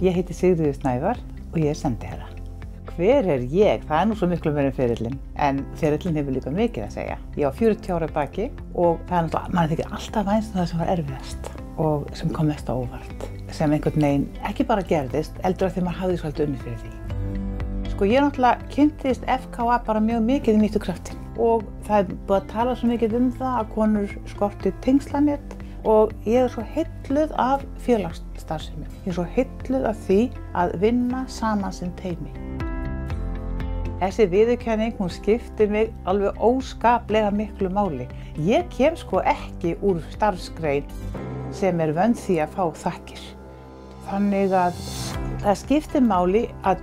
Ég heiti Sigríður Snævar og ég er sendiherra. Hver er ég? Það er nú svo miklu meira en ferillinn. En ferillinn hefur líka mikið að segja. Ég á 40 ára baki og það er náttúrulega, mann þykir alltaf vænst það sem var erfiðast og sem kom mest á óvart. Sem einhvern veginn ekki bara gerðist, heldur að því maður hafði svolítið unnið fyrir því. Sko ég náttúrulega kynntist FKA bara mjög mikið í nýttu krafti. Og það er búið að tala svo mikið um það að konur skorti tengslanet og ég er svo heilluð af félagsstarfsemi. Ég er svo heilluð af því að vinna saman sem teymi. Þessi viðurkenning, hún skiptir mig alveg óskaplega miklu máli. Ég kem sko ekki úr starfsgrein sem er vön því að fá þakkir. Þannig að það skiptir máli að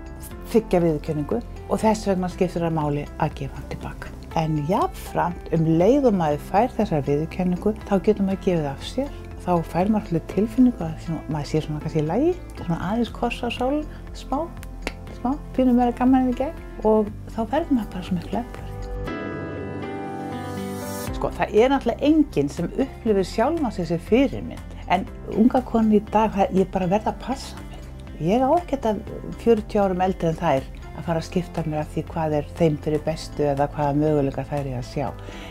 þiggja viðurkenningu og þess vegna skiptir það máli að gefa hann tilbaka. En jafnframt leið og maður fær þessar viðurkenningu, þá getur maður gefið af sér. Þá fær maður allir tilfinningu að maður sé svona kannski í lagi, svona aðeins kossa á sálinn, smá, pínum meira gaman en í gegn og þá verður maður bara svo miklu öflugri. Sko, það er náttúrulega enginn sem upplifir sjálfan sig sem fyrirmynd, en unga konur í dag, ég bara verð að passa mig. Ég á ekkert að 40 árum eldri en þær að fara að skipta mér af því hvað er þeim fyrir bestu eða hvaða möguleika þær eru að sjá.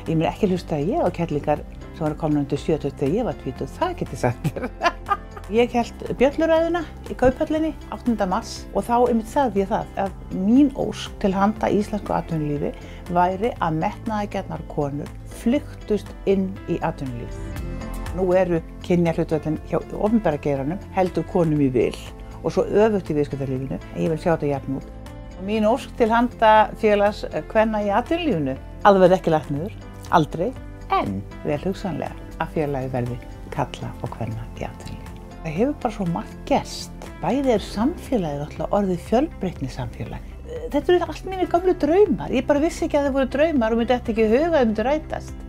Ég mér ekki hlusta að ég á kerlingar sem voru komnar undir 70 þegar ég var 20, það geti sagt þér. Ég hélt bjölluræðuna í Kauphöllinni 8. mars og þá einmitt sagði ég það að mín ósk til handa íslensku atvinnulífi væri að metnaðargjarnar konur flykktust inn í atvinnulífið. Nú eru kynjahlutföllin hjá opinbera geiranum heldur konum í vil og svo öfugt í viðskiptalífinu, en ég vil sjá þetta jafn út. Mín ósk til handa félags kvenna í atvinnulífinu, að það verði ekki lagt niður, aldrei, en vel hugsanlega að félagið verði kalla og kvenna í atvinnulífinu. Það hefur bara svo margt gerst. Bæði er samfélagið alltaf orðið fjölbreytni samfélag. Þetta eru allt mínir gamlu draumar. Ég bara vissi ekki að það voru draumar og myndi ekki í huga að það myndi rætast.